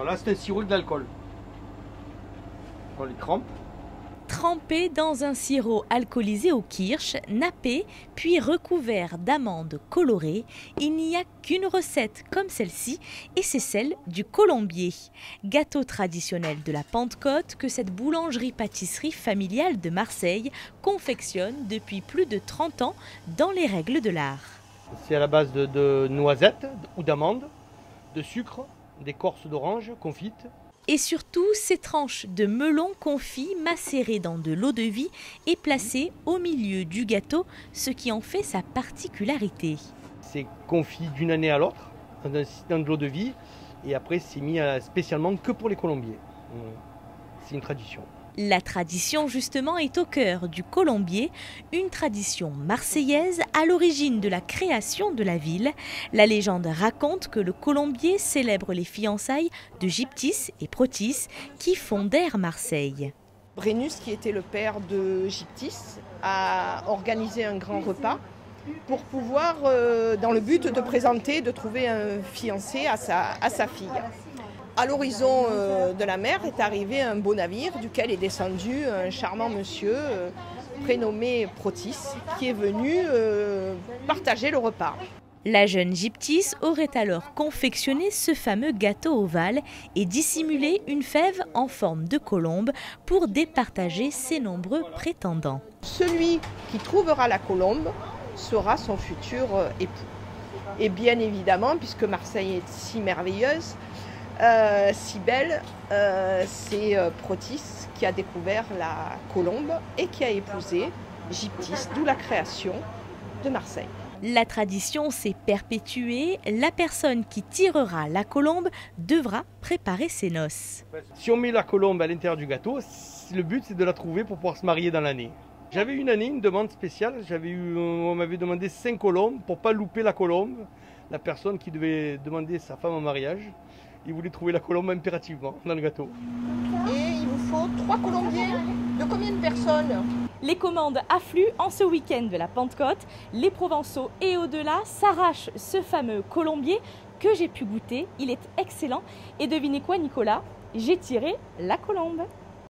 Alors là, c'est un sirop de l'alcool. On les trempe. Trempé dans un sirop alcoolisé au kirsch, nappé, puis recouvert d'amandes colorées, il n'y a qu'une recette comme celle-ci, et c'est celle du colombier. Gâteau traditionnel de la Pentecôte que cette boulangerie-pâtisserie familiale de Marseille confectionne depuis plus de 30 ans dans les règles de l'art. C'est à la base de noisettes ou d'amandes, de sucre, d'écorce d'orange confite. Et surtout, ces tranches de melon confit macérées dans de l'eau-de-vie et placées au milieu du gâteau, ce qui en fait sa particularité. C'est confit d'une année à l'autre dans de l'eau-de-vie et après c'est mis spécialement que pour les colombiers. C'est une tradition. La tradition justement est au cœur du colombier, une tradition marseillaise à l'origine de la création de la ville. La légende raconte que le colombier célèbre les fiançailles de Gyptis et Protis qui fondèrent Marseille. Brennus, qui était le père de Gyptis, a organisé un grand repas pour pouvoir, dans le but de présenter, de trouver un fiancé à sa fille. À l'horizon de la mer est arrivé un beau navire duquel est descendu un charmant monsieur prénommé Protis qui est venu partager le repas. La jeune Gyptis aurait alors confectionné ce fameux gâteau ovale et dissimulé une fève en forme de colombe pour départager ses nombreux prétendants. Celui qui trouvera la colombe sera son futur époux. Et bien évidemment, puisque Marseille est si merveilleuse, si belle, c'est Protis qui a découvert la colombe et qui a épousé Gyptis, d'où la création de Marseille. La tradition s'est perpétuée, la personne qui tirera la colombe devra préparer ses noces. Si on met la colombe à l'intérieur du gâteau, le but c'est de la trouver pour pouvoir se marier dans l'année. J'avais une année une demande spéciale, on m'avait demandé 5 colombes pour ne pas louper la colombe. La personne qui devait demander sa femme en mariage, il voulait trouver la colombe impérativement dans le gâteau. Et il vous faut 3 colombiers de combien de personnes? Les commandes affluent en ce week-end de la Pentecôte. Les Provençaux et au-delà s'arrachent ce fameux colombier que j'ai pu goûter. Il est excellent. Et devinez quoi, Nicolas? J'ai tiré la colombe.